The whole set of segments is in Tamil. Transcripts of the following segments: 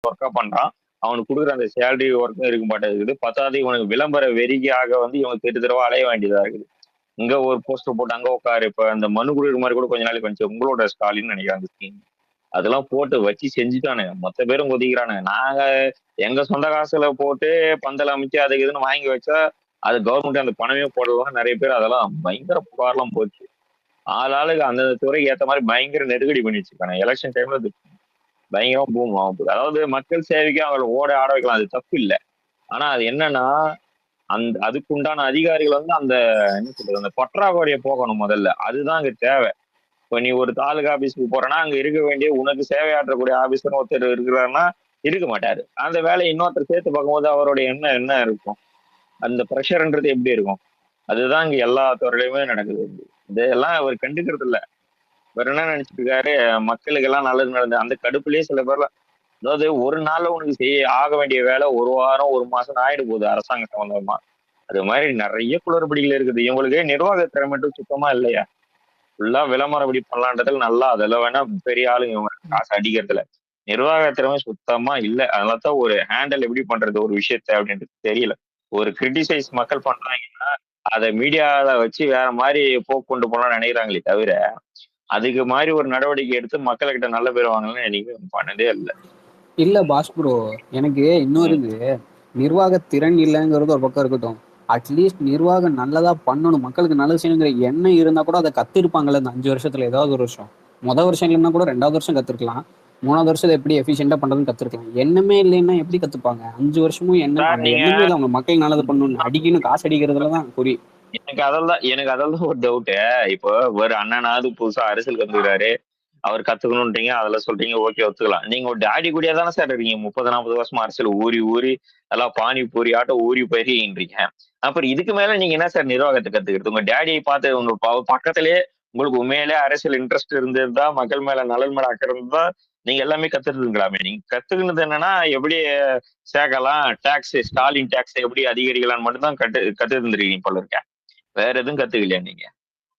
ஒர்க்கா பண்றான். அவனுக்கு கொடுக்குற அந்த சேலரி ஒர்க்கும் இருக்க மாட்டேங்குது. பத்தாவது இவனுக்கு விளம்பர வெறிக்காக வந்து இவன் தெரு தெருவா அலைய வேண்டியதா இருக்குது. இங்க ஒரு போஸ்டர் போட்டு அங்க உட்காரு. இப்ப அந்த மனு கொடுக்குற மாதிரி கூட கொஞ்ச நாளைக்கு வந்துச்சு. உங்களோட ஸ்டாலின்னு நினைக்கிறேன் அந்த ஸ்கீம். அதெல்லாம் போட்டு வச்சு செஞ்சுட்டானுங்க. மொத்த பேரும் கொதிக்கிறானுங்க. நாங்க எங்க சொந்த காசுல போட்டு பந்தல் அமைச்சு அதுக்கு இதுன்னு வாங்கி வச்சா அது கவர்மெண்ட் அந்த பணமே போடலாம். நிறைய பேர் அதெல்லாம் பயங்கர புகார்லாம் போச்சு. ஆளாளுக்கு அந்தந்த துறைக்கு ஏத்த மாதிரி பயங்கர நெருக்கடி பண்ணி வச்சிருக்காங்க. எலெக்ஷன் டைம்ல அது பயங்கரமா பூம் ஆகும் போகுது. அதாவது மக்கள் சேவைக்கு அவங்களை ஓட ஆட வைக்கலாம். அது தப்பு இல்லை. ஆனா அது என்னன்னா அதுக்கு உண்டான அதிகாரிகள் வந்து அந்த என்ன சொல்றது அந்த பற்றாக்குறையை போகணும் முதல்ல. அதுதான் அங்க தேவை. இப்ப நீ ஒரு தாலுகா ஆபீஸ்க்கு போறேன்னா அங்க இருக்க வேண்டிய உனக்கு சேவையாற்றக்கூடிய ஆபீஸ்னு ஒருத்தர் இருக்கிறாருன்னா இருக்க மாட்டாரு. அந்த வேலையை இன்னொருத்தர் சேர்த்து பார்க்கும்போது அவருடைய எண்ணம் என்ன இருக்கும்? அந்த ப்ரெஷர்ன்றது எப்படி இருக்கும்? அதுதான் இங்க எல்லா துறையிலுமே நடக்குது. இதெல்லாம் அவர் கண்டுக்கிறது இல்ல. வேற என்ன நினைச்சிட்டு இருக்காரு? மக்களுக்கு எல்லாம் நல்லது நடந்தது அந்த கடுப்புலயே சில பேர்லாம். அதாவது ஒரு நாள்ல உனக்கு செய்ய ஆக வேண்டிய வேலை ஒரு வாரம் ஒரு மாசம் ஆயிடு போகுது அரசாங்க சம்பந்தமா. அது மாதிரி நிறைய குளறுபடிகள் இருக்குது. இவங்களுக்கு நிர்வாக திறமை மட்டும் சுத்தமா இல்லையா? ஃபுல்லா விளம்பரப்படி பண்ணலான்றதுல நல்லா அதெல்லாம் வேணா பெரிய ஆளுங்க இவங்க காசு அடிக்கிறதுல. நிர்வாக திறமை சுத்தமா இல்ல. அதனாலதான் ஒரு ஹேண்டில் எப்படி பண்றது ஒரு விஷயத்த அப்படின்றது தெரியல. ஒரு கிரிட்டிசைஸ் மக்கள் பண்றாங்கன்னா அதை மீடியால வச்சு வேற மாதிரி போக்கு கொண்டு போகலாம்னு நினைக்கிறாங்களே தவிர அதுக்கு மாதிரி ஒரு நடவடிக்கை எடுத்து மக்கள்கிட்ட நல்ல பேர் வாங்கணும்னு எனக்கு பண்ணதே இல்லை. இல்ல பாஸ் ப்ரோ, எனக்கு இன்னொரு நிர்வாக திறன் இல்லைங்கிறது ஒரு பக்கம் இருக்கட்டும். அட்லீஸ்ட் நிர்வாகம் நல்லதா பண்ணணும், மக்களுக்கு நல்லது செய்யணுங்கிற எண்ணம் இருந்தா கூட அதை கத்திருப்பாங்கல்ல இந்த 5 வருஷத்துல. ஏதாவது ஒரு வருஷம், வருஷம் இல்லைன்னா கூட 2வது வருஷம் கத்துருக்கலாம். 3வது வருஷத்தை எப்படி எஃபிஷியண்டா பண்றதுன்னு கத்துருக்கலாம். எண்ணமே இல்லைன்னா எப்படி கத்துப்பாங்க? 5 வருஷமும் அந்த எண்ணமே இல்லை. அவங்க மக்கள் நல்லது பண்ணணும், அடிக்கணும், காசு அடிக்கிறதுலதான் குறி. எனக்கு அதெல்லாம் ஒரு டவுட்டு. இப்போ ஒரு அண்ணனாவது புதுசா அரசியல் கத்துக்கிறாரு, அவர் கத்துக்கணும்ன்றீங்க, அதுல சொல்றீங்க, ஓகே ஒத்துக்கலாம். நீங்க ஒரு டாடி கூடயே தானே சார் இருக்கீங்க 30-40 வருஷமா அரசியல் ஊறி ஊறி எல்லாம் பானிபூரி ஆட்டம் ஊறி போயிருக்கீங்க. அப்புறம் இதுக்கு மேல நீங்க என்ன சார் நிர்வாகத்தை கத்துக்கிறது? உங்க டேடியை பார்த்து உங்க பக்கத்திலேயே உங்களுக்கு உண்மையிலே அரசியல் இன்ட்ரெஸ்ட் இருந்ததுதான், மக்கள் மேல நலன் மேல அக்கறை இருந்தா நீங்க எல்லாமே கத்துருக்கலாமே. நீங்க கத்துக்கினது என்னன்னா எப்படி சேர்க்கலாம், டாக்ஸ் ஸ்டாலின் டாக்ஸ் எப்படி அதிகரிக்கலாம்னு மட்டும் தான் கத்து இருந்திருக்கீங்க போல இருக்கேன். வேற எதுவும் கத்துக்கலையா நீங்க?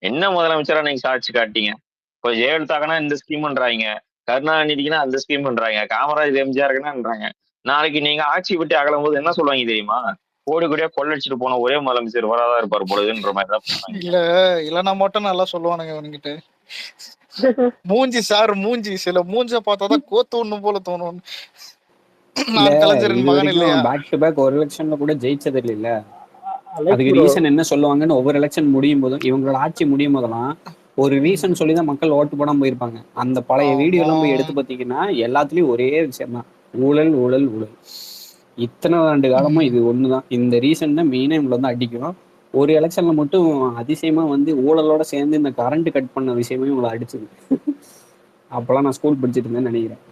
என்ன முதலமைச்சரா நீங்க சாதிச்சு காட்டீங்க? இப்போ ஜெயலலிதாக்குனா இந்த ஸ்கீம்ன்றாங்க, கருணாநிதிக்குன்னா அந்த ஸ்கீம்ன்றாங்க, காமராஜ் எம்ஜிஆருக்குன்னான்றாங்க. நாளைக்கு நீங்க ஆட்சி விட்டு அகலும் போது என்ன சொல்லுவாங்க தெரியுமா? கோடி கோடியா கொள்ளடிச்சிட்டு போன ஒரே முதலமைச்சர் வராதா இருப்பார் பொழுதுன்ற மாதிரி தான் சொன்னாங்க. இல்லைன்னா மட்டும் நல்லா சொல்லுவானுங்க அவனுங்கிட்ட. மூஞ்சி சார் மூஞ்சி சில மூஞ்ச பார்த்தாதான் கோத்து ஒண்ணும் போல தோணும். நான் கலைஞரின் மகன் இல்லையா? பேக் டு பேக் ஒரு எலெக்ஷன்ல கூட ஜெயிச்சது இல்ல. அதுக்கு ரீசன் என்ன சொல்லுவாங்கன்னு ஒவ்வொரு எலெக்ஷன் முடியும் போதும், இவங்களோட ஆட்சி முடியும் போதெல்லாம் ஒரு ரீசன் சொல்லிதான் மக்கள் ஓட்டு போடாம போயிருப்பாங்க. அந்த பழைய வீடியோ எல்லாம் போய் எடுத்து பாத்தீங்கன்னா எல்லாத்துலயும் ஒரே விஷயம் தான், ஊழல் ஊழல் ஊழல். இத்தனை ஆண்டு காலமா இது ஒண்ணுதான். இந்த ரீசன் தான் மெயினா இவங்களை வந்து அடிக்கும். ஒரு எலெக்ஷன்ல மட்டும் அதிசயமா வந்து ஊழலோட சேர்ந்து இந்த கரண்ட் கட் பண்ண விஷயமே இவங்களை அடிச்சது. அப்பெல்லாம் நான் ஸ்கூல் படிச்சுட்டு இருந்தேன்னு நினைக்கிறேன்.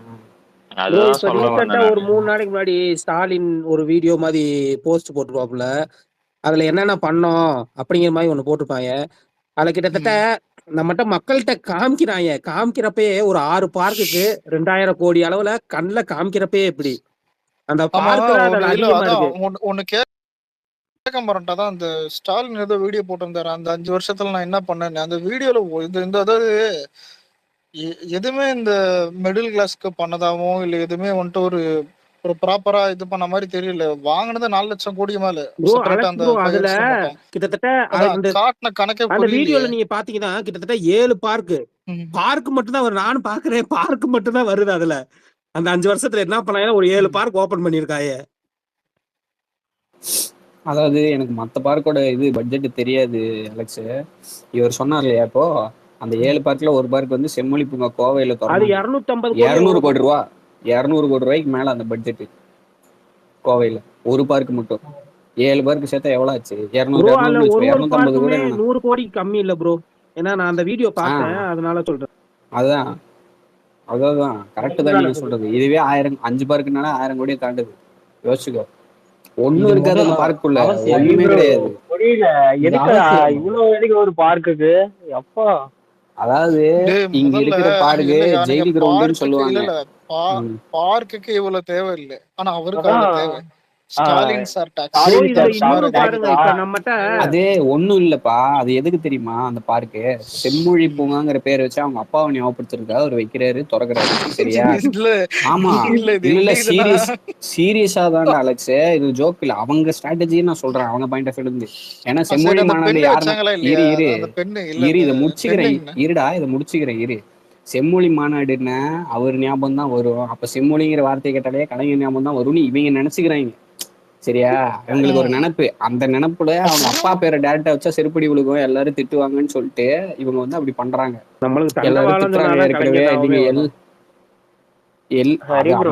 ஒரு 3 நாளைக்கு முன்னாடி ஸ்டாலின் ஒரு வீடியோ மாதிரி போஸ்ட் போட்டுருவாப்புல. அதுல என்னென்ன பண்ணோம் அப்படிங்கிற மாதிரி ஒண்ணு போட்டிருப்பாங்க. அதுல கிட்டத்தட்ட நம்மகிட்ட மக்கள்கிட்ட காமிக்கிறப்பே ஒரு 6 பார்க்குக்கு 2000 கோடி அளவுல கண்ணுல காமிக்கிறப்பே எப்படி அந்த ஒண்ணு கேட்க மாட்டேன்டாதான். அந்த ஸ்டாலின் ஏதோ வீடியோ போட்டிருந்தாரு, அந்த 5 வருஷத்துல நான் என்ன பண்ணேன்னு. அந்த வீடியோல இந்த அதாவது எதுவுமே இந்த மிடில் கிளாஸ்க்கு பண்ணதாவும் இல்ல எதுவுமே வந்துட்டு ஒரு ப்ராப்பரா இது பண்ண மாதிரி தெரியல. வாங்கினது 4 லட்சம் கோடி மேல. கிட்டத்தட்ட காட்டின கணக்கே அந்த வீடியோல நீங்க பாத்தீங்கன்னா கிட்டத்தட்ட 7 பார்க் மட்டும் தான் வருது. நானும் பாக்குறேன், பார்க் மட்டும் தான் வருது. அதுல அந்த 5 வருஷத்துல என்ன பண்ணாங்க, ஒரு 7 பார்க் ஓபன் பண்ணிருக்காங்க. அதாவது எனக்கு மத்த பார்க்கோட இது பட்ஜெட் தெரியாது அலெக்ஸ். இவர் சொன்னார் இல்லையா, இப்போ அந்த 7 பார்க்ல ஒரு பார்க் வந்து செம்மொழி பூங்கா கோவையில அது 250 200 கோடி ரூபா, 200 கோடி ரூபாய்க்கு மேல அந்த பட்ஜெட் கோவையில ஒரு பார்க் மட்டும். 7 பார்க் சேர்த்தா எவ்வளவு ஆச்சு? 250 கூட 100 கோடி கம்மி இல்ல ப்ரோ. ஏன்னா நான் அந்த வீடியோ பார்த்தேன், அதனால சொல்றேன். அதான் கரெக்ட் தான் நீங்க சொல்றது. இதுவே 5 பார்க்குனால 1000 கோடியை தாண்டுது. யோசிச்சுக்கோ. ஒண்ணும் இருக்காது அந்த பார்க்குள்ள, ஒண்ணுமே கிடையாது. புரியல எதுக்கு இவ்வளவு ஒரு பார்க்குக்கு? அப்பா அதாவது இங்க இருக்கிற பார்க்கு ஜெயில் கிரவுண்ட்னு சொல்லுவாங்க. பார்க்குக்கு இவ்வளவு தேவை இல்லை, ஆனா அவருக்கு தேவை. Stalin sir bro talks Stalin இதுல சார் இன்னொன்னு சும்மா பாருங்க, இப்ப நம்மகிட்ட அது ஒண்ணும் இல்லப்பா. அது எதுக்கு தெரியுமா அந்த பார்க்கு? செம்மொழி பூங்காங்கிற பேர் வச்சு அவங்க அப்பாவை ஞாபகப்படுத்திருக்கா அவர் வைக்கிறாரு, திறக்கிறாரு. சரியா? இல்ல ஆமா. இல்ல இது இல்ல எப்படி இதுன்னா சீரியஸா தான்டா அலெக்ஸ். இது ஜோக் இல்ல. அவங்க ஸ்ட்ராட்டஜி நான் சொல்றேன், அவங்க பாயிண்ட் ஆஃப் இருந்து. ஏன்னா சரி செம்மொழி அந்த மாநாடு பெண்ணு யாருன்னா வச்சாங்களா இல்லையா இரு அந்த பெண்ணு இல்ல இரு அந்த இதை பெண்ணு முடிச்சுக்கிறேன். என்ன இருடா இதை முடிச்சுக்கிறேன் இரு. செம்மொழி மாநாடுன்னா அவர் ஞாபகம் தான் வரும். அப்ப செம்மொழிங்கிற வார்த்தையை கேட்டாலே கலைஞர் ஞாபகம் தான் வரும்னு இவங்க நினைச்சுக்கிறாங்க. சரியா? இவங்களுக்கு ஒரு நினைப்பு. அந்த நினைப்புல அவங்க அப்பா பேரை டேரக்டா வச்சா செருப்படி விழுகும், எல்லாரும் திட்டுவாங்கன்னு சொல்லிட்டு இவங்க வந்து அப்படி பண்றாங்க. நம்மளுக்கு எல்லாரும் தண்டவாளம் திட்டுறாங்க சொன்னாதான் ஏற்கனவே. கலைஞர் நீங்க ஞாபகமே வரும். அது சரி ப்ரோ.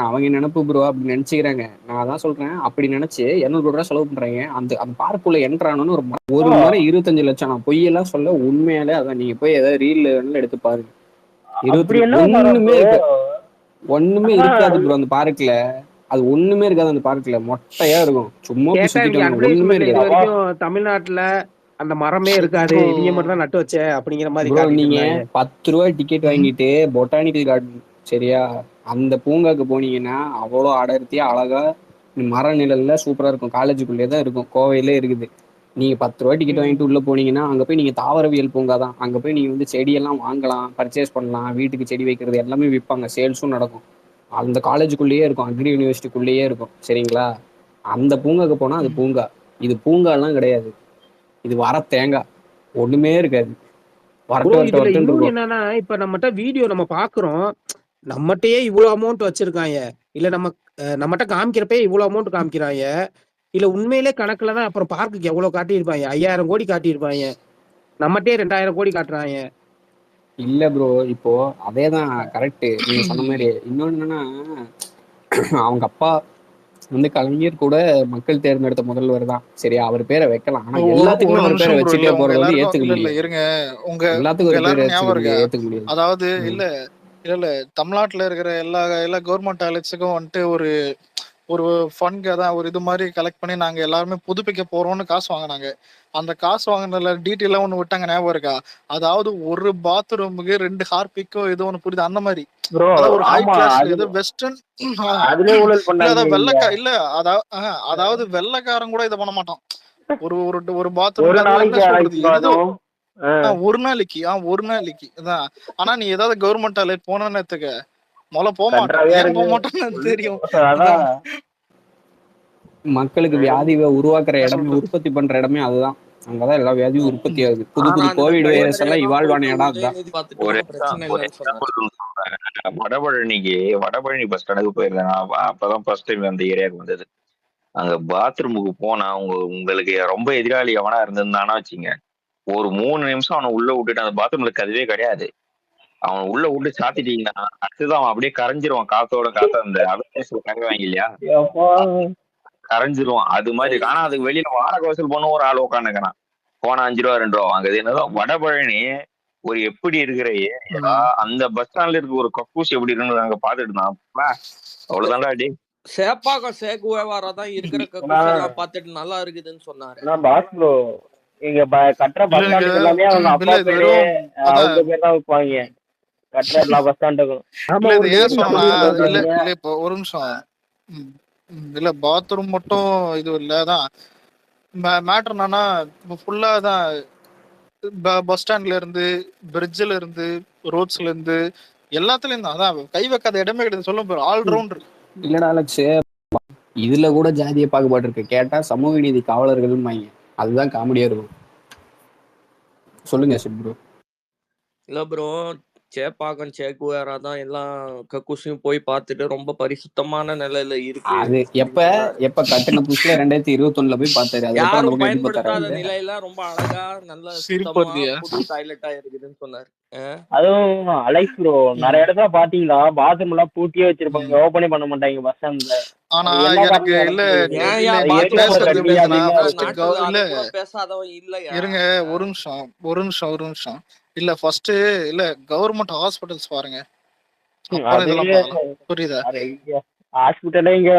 அவங்க நினைப்பு ப்ரோ, அப்படி நினைச்சுக்கிறாங்க. நான் அதான் சொல்றேன், அப்படி நினைச்சு 200 கோடி ரூபாய் செலவு பண்றாங்க. அந்த பார்க்குள்ள என்ட்ரானு ஒரு முறை 25 லட்சம். நான் பொய்யெல்லாம் சொல்ல, உண்மையாலே அதான். நீங்க போய் ஏதாவது ரீல் எடுத்து பாருங்க. அப்படி 25 என்ன மரம் ஒண்ணுமே ப்ரோ? இருக்கு, ஒண்ணுமே இருக்காது ப்ரோ அந்த பார்க்ல. அது ஒண்ணுமே இருக்காது அந்த பார்க்ல. மொட்டையா இருக்கும், சும்மா போய் கேட்டா சுத்திட்டு இவங்க வாங்க. ஒண்ணுமே அட்வர்டைஸ்மெண்ட்ல இது இருக்காது வரைக்கும் தமிழ்நாட்டுல அந்த மரமே இருக்காது, ப்ரோ இவங்க மட்டும் தான் நட்டு வச்ச அப்படிங்கிற மாதிரி ப்ரோ. காட்டிட்டு நீங்க இருந்தாங்க. 10 ரூபாய் டிக்கெட் வாங்கிட்டு பொட்டானிக்கல் கார்டன், சரியா, அந்த பூங்காக்கு போனீங்கன்னா அவ்வளோ அடர்த்தியா அழகா மர நிழல்ல சூப்பரா இருக்கும். காலேஜுக்குள்ளே தான் இருக்கும், கோவையிலே இருக்குது. நீங்க 10 ரூபாய் டிக்கெட் வாங்கிட்டு உள்ள போனீங்கன்னா அங்க போய் நீங்க தாவரவியல் பூங்கா தான். அங்க போய் நீங்க வந்து செடியெல்லாம் வாங்கலாம், பர்ச்சேஸ் பண்ணலாம். வீட்டுக்கு செடி வைக்கிறது எல்லாமே விற்பாங்க, சேல்ஸும் நடக்கும். அந்த காலேஜுக்குள்ளேயே இருக்கும், அக்ரி யூனிவர்சிட்டிக்குள்ளேயே இருக்கும். சரிங்களா? அந்த பூங்காக்கு போனா அது பூங்கா. இது பூங்காலாம் கிடையாது, இது வர தேங்காய். ஒண்ணுமே இருக்காது, ப்ரோ வரட்டு வரட்டு இதுல வரட்டுன்னு இன்னொன்னு இருக்கும். என்னன்னா, இப்ப நம்மகிட்ட வீடியோ நம்ம பாக்குறோம், நம்மகிட்டயே இவ்வளவு அமௌண்ட் வச்சிருக்காங்க, இல்ல நம்மகிட்ட காமிக்கிறப்பே இவ்வளவு அமௌண்ட் காமிக்கிறாங்க, இல்ல உண்மையிலே கணக்குல தான் அப்புறம் பார்க்குக்கு எவ்வளவு காட்டியிருப்பாங்க, 5000 கோடி காட்டியிருப்பாங்க, நம்மகிட்டயே 2000 கோடி காட்டுறாங்க. இல்ல ப்ரோ, இப்போ அதேதான் கரெக்ட் நீங்க சொன்ன மாதிரி. இன்னொன்னு என்னன்னா, அவங்க அப்பா வந்து கலைஞர் கூட மக்கள் தேர்ந்தெடுத்த முதல்வர் தான். சரியா? அவர் பேரை வைக்கலாம், ஆனா ஒரு ஒரு எல்லாத்துக்குமே அவர் பேரை நிமிஷம் ப்ரோ. இல்ல வச்சுட்டே உங்க போறது வந்து எல்லாருக்கும் ஏத்துக்க இல்ல இல்ல முடியாது. இருங்க. உங்க எல்லாத்துக்கும் உங்க ஒரு பேரை எல்லாருக்கும் ஞாபகம் வச்சுக்க இருக்கா? முடியாது, ஏத்துக்க முடியாது. அதாவது ம். இல்ல இல்ல இல்ல தமிழ்நாட்டுல இருக்கிற எல்லா எல்லா கவர்மெண்ட் டாய்லெட்ஸுக்கும் வந்துட்டு ஒரு ஒரு ஃபண்ட் தான் ஒரு இது மாதிரி கலெக்ட் பண்ணி நாங்க எல்லாருமே புதுப்பிக்க போறோம்னு காசு வாங்கினாங்க. அந்த காசு வாங்கினதுல டீட்டெயிலா ஒண்ணு விட்டாங்க, ஞாபகம் இருக்கா? அதாவது ஒரு பாத்ரூமுக்கு 2 ஹார்பிக்கோ ஏதோ ஒண்ணு புரியுது அந்த மாதிரி. ப்ரோ அதாவது ஒரு ஹை ஆமா, கிளாஸ்ல அது ஏதோ வெஸ்டர்ன் அதுலயே ஊழல் இல்ல அதாவது பண்ணாங்க இங்க. இல்ல அதாவது வெள்ளைக்காரன் கூட இதை பண்ண மாட்டான். ஒரு ஒரு ஒரு ஒரு பாத்ரூமுக்கு அது என்ன நாளைக்கு சொல்றது, அழைப்பு ஏதோ அதுவும். ஒரு நாளைக்கு அதான். ஆனா நீ ஏதாவது கவர்மெண்ட் டாய்லெட் போனேன்னு எடுத்துக்க, முதல்ல போக மாட்டான். கன்றாவியா ஏன் போக இருக்கு. மாட்டான்னு தெரியும். அதான் மக்களுக்கு வியாதியை உருவாக்குற என்ன இடமே, சொல்றது? உற்பத்தி பண்ற இடமே அதுதான். அங்கதான் எல்லா வியாதியும் உற்பத்தி ஆகுது. புது ஆனா புது அந்த கோவிட் வைரஸ் எல்லாம் கையெழுத்து இவால்வ் ஆன போட்டு இடம் அதுதான். உதயநிதி பார்த்துட்டு ஒரு ஒன்றும் பிரச்சனை ஒரு இல்லைன்னு சொன்னாரு. எக்ஸாம்பிள் சொல்றேன். வடபழனி பஸ் ஸ்டாண்டுக்கு போயிருந்தேன். அப்பதான் ஃபர்ஸ்ட் டைம் அந்த ஏரியாவுக்கு வந்தது. அங்க பாத்ரூமுக்கு போனா உங்களுக்கு ரொம்ப எதிராளி எவனா இருந்திருந்தானா வச்சுங்க, ஒரு 3 நிமிஷம் அவனை உள்ள விட்டுட்டு, அந்த பாத்ரூம்ல கதவே கிடையாது, அவன் உள்ள விட்டு சாத்திட்டீங்கன்னா அடுத்ததான் அவன் அப்படியே கரைஞ்சிருவான். காத்தா அந்த அவேர்னஸ்ல கரைவாங்க இல்லையா, எப்பா. கரைஞ்சிருவான். அது மாதிரி இருக்கு. ஆனா அதுக்கு வெளியில வாடகை வசூல் பண்ண ஒரு ஆள் உட்காந்துக்கிறான். போனா 5 ரூபா 2 ரூபா வாங்குது. என்னதான் வடபழனி ஒரு எப்படி இருக்கிற ஏரியா, அந்த பஸ் ஸ்டாண்ட்ல இருக்க ஒரு கக்கூஸ் எப்படி இருக்குன்னு அங்க பாத்துட்டு இருந்தான். அவ்வளவுதான்டா அடி. சேப்பாக்கம் சேகுவேவாரா தான் இருக்கிற கக்கூஸ் எல்லாம் பார்த்துட்டு நல்லா இருக்குதுன்னு சொன்னாரு. பாஸ் ப்ரோ, இங்க கட்டுற பஸ் ஸ்டாண்டுக்கு எல்லாமே அவங்க அப்பா இல்ல இது பேரு வெறும் அவங்க பேர் தான் வைப்பாங்க. கட்டுற எல்லா பஸ் ஸ்டாண்டுக்கும். ஆமா, இல்ல ஒரு இது ஏன் lady சொன்னா சொல்லியிருந்தாங்க. இல்ல இல்ல இப்போ ஒரு நிமிஷம். இல்ல பாத்ரூம் மட்டும் இது இல்லதான் மேட்டர். என்னன்னா ஃபுல்லா தான் பஸ் ஸ்டாண்ட்ல இருந்து, பிரிட்ஜ்ல இருந்து, ரோட்ஸ்ல இருந்து, எல்லாத்துலயும் தான். அதான் கை வைக்காத இடமே கிடையாது. சொல்ல ஆல்ரவுண்டர். இல்லடா அலெக்ஸ், இதுல கூட ஜாதிய பாகுபாடு இருக்கு. கேட்டா சமூக நீதி காவலர்கள், அதுதான் காமெடியா இருக்கும். சொல்லுங்க ப்ரோ. இல்ல ப்ரோ, சேப்பாக்கம் சேகுவேரா தான் எல்லா கக்கூஸையும் போய் பார்த்துட்டு ரொம்ப பரிசுத்தமான நிலையில இருக்கு. அது எப்ப கட்டின புதுசுல 2021 போய் பார்த்தாரு. அதுக்கப்புறம் அந்த யாரும் பக்கம் எட்டி பயன்படுத்தாத பார்த்தாரு. நிலையில ரொம்ப அழகா நல்ல சிரிப்பு சுத்தமா வருதுயா. புது டாய்லெட்டா இருக்குதுன்னு சொன்னாரு. அதுவும் அலைஸ் ப்ரோ, நிறைய இடத்துல பாத்தீங்களா பாத்ரூம் எல்லாம் பூட்டியே வச்சிருப்பாங்க, ஓபனே பண்ண மாட்டாங்க பஸ் ஸ்டாண்ட்ல. ஆனா எல்லா எனக்கு காரணமும் இல்ல நடக்குது. ஏன் இல்ல ஏன் நீங்க பாத்ரூம் பேசுறது கட்டி எப்படின்னா அதிகமா ஃபர்ஸ்ட் இருக்கும். நாட்டுல இல்ல அது கூட பேசாதவன் இல்லையா? இருங்க ஒரு நிமிஷம். இல்ல ஃபர்ஸ்ட் இல்ல கவர்மெண்ட் ஹாஸ்பிட்டல்ஸ் பாருங்க, அப்புறம் அது இதெல்லாம் பார்க்கலாம். புரியுதா? ஹாஸ்பிட்டலே இங்க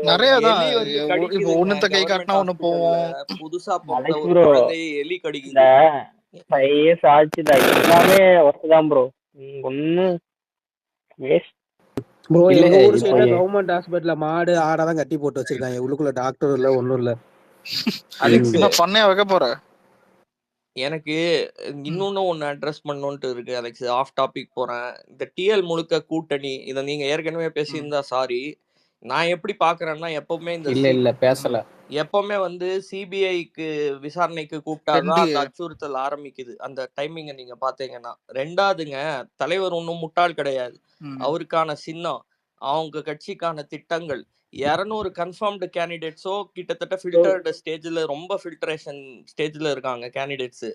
நிறைய தான். எலி வந்து இப்போ கடிக்குதுங்க ஒண்ணுத்த கை கவர்மெண்ட் காட்டினா ஒண்ணு போவோம். ஹாஸ்பிட்டல்ல. புதுசா பிறந்த அலைஸ் ஒரு ப்ரோ, குழந்தையை எலி இந்த கடிக்குது. 5 years ஆச்சுடா, எல்லாமே ஒர்க் தான் ப்ரோ. ஒன்னும் வேஸ்ட். ப்ரோ இல்ல எங்க ஊர் இப்போ சைடுல கவர்மெண்ட் ஹாஸ்பிட்டல்ல மாடு ஆடெல்லாம் கட்டி போட்டு வச்சிருக்காங்க. உள்ளுக்குள்ள டாக்டர் இல்ல ஒண்ணும் இல்ல. அலெக்ஸ் என்ன பண்ணையா வைக்க போற? எனக்கு இன்னொன்னு ஒண்ணு அட்ரஸ் பண்ணணும்ட்டு இருக்கு அலெக்ஸ். ஆஃப் டாபிக் போறேன். இந்த டிஎல் முழுக்க கூட்டணி இதை நீங்க ஏற்கனவே பேசியிருந்தா சாரி. நான் எப்படி பாக்குறேன்னா எப்பவுமே இந்த இல்ல பேசல. எப்பவுமே வந்து சிபிஐக்கு விசாரணைக்கு கூப்பிட்டாதான் அந்த அச்சுறுத்தல் ஆரம்பிக்குது. அந்த டைமிங்க நீங்க பாத்தீங்கன்னா. ரெண்டாவதுங்க, தலைவர் ஒன்றும் முட்டாள் கிடையாது. அவருக்கான சின்னம், அவங்க கட்சிக்கான திட்டங்கள், 200 கன்ஃபார்ம்டு கேண்டிடேட்ஸோ கிட்டத்தட்ட ஃபில்டர்டு ஸ்டேஜ்ல, ரொம்ப ஃபில்டரேஷன் ஸ்டேஜ்ல இருக்காங்க கேண்டிடேட்ஸ்.